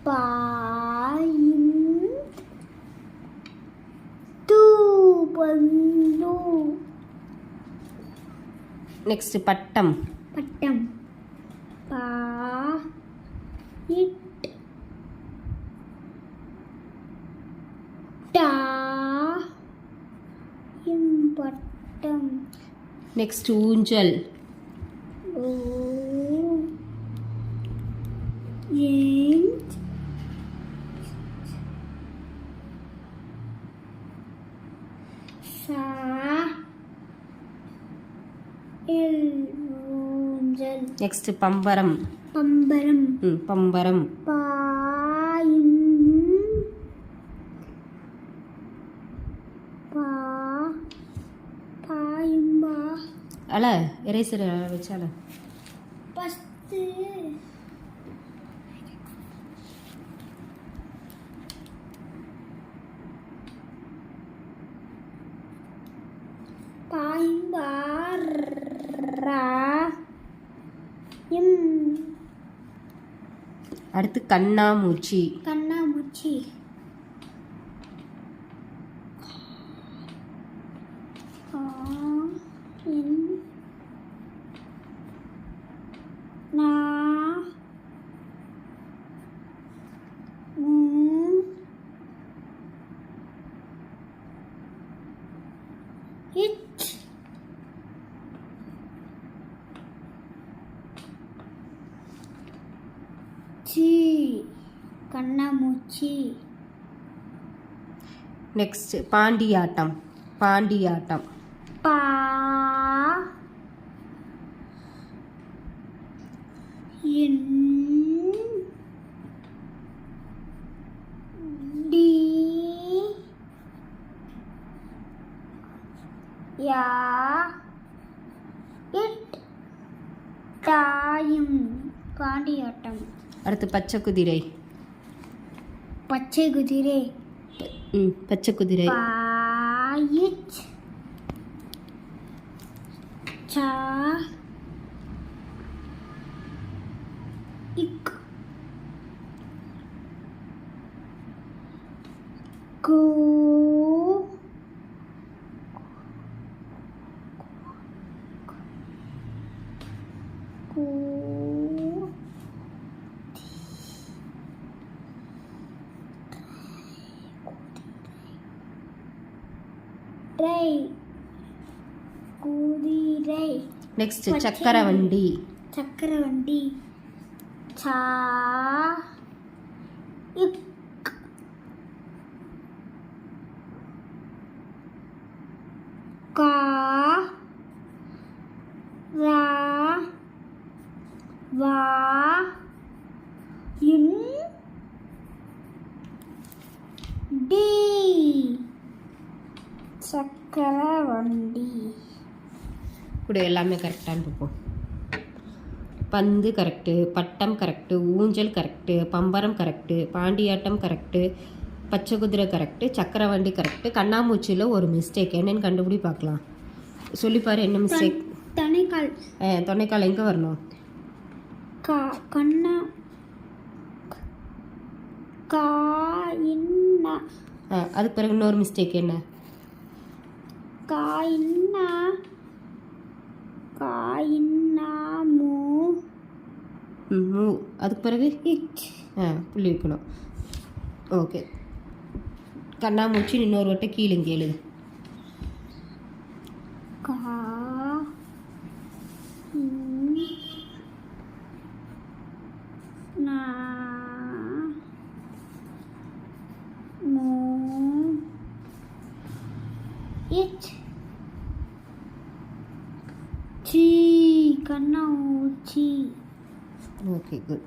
பாயின் தூ பந்து. நெக்ஸ்ட் பட்டம். பட்டம். பா இட் டா இம் பட்டம். நெக்ஸ்ட் ஊஞ்சல். ஓ ஏன் சா எல் ஊஞ்சல். நெக்ஸ்ட் பம்பரம். பம்பரம். பம்பரம். பாயும் பா பாயும்பா. அல எரேசர் வச்சால பஸ்து பாயும்பார் இம். அடுத்து கண்ணாமூச்சி. கண்ணாமூச்சி. நா இட் சி கண்ணாமூச்சி. நெக்ஸ்ட் பாண்டியாட்டம். பாண்டியாட்டம். பா இன் டி யா இட் டாயும். பாண்டியாட்டம். அடுத்து பச்சை குதிரை. பச்சை குதிரை. பச்சை குதிரை. பாயிச் சா இக் கு கு ரை குதிரை. நெக்ஸ்ட் சக்கரவண்டி. சக்கரவண்டி. சா இக் கா ரா வா இன் டி சக்கரவண்டி. கூட எல்லாமே கரெக்டானு பார்ப்போம். பந்து கரெக்டு, பட்டம் கரெக்டு, ஊஞ்சல் கரெக்டு, பம்பரம் கரெக்டு, பாண்டியாட்டம் கரெக்டு, பச்சை குதிரை கரெக்டு, சக்கரவண்டி கரெக்டு. கண்ணாமூச்சியில் ஒரு மிஸ்டேக் என்னன்னு கண்டுபிடி பார்க்கலாம். சொல்லிப்பாரு என்ன மிஸ்டேக். தொனைக்கால். தொனைக்கால் எங்கே வரணும்? கண்ணா கா இன்னா. அதுக்கு பிறகு இன்னொரு மிஸ்டேக் என்ன? காயின்னா காயின்னா மூ. மூ. அதுக்கு பிறகு இட். புள்ளி வைக்கணும். ஓகே. கண்ணாமூச்சி இன்னொரு வட்டை கீழே எழுது. கா நா மூ இட் சி கண்ணாமூச்சி. Okay good.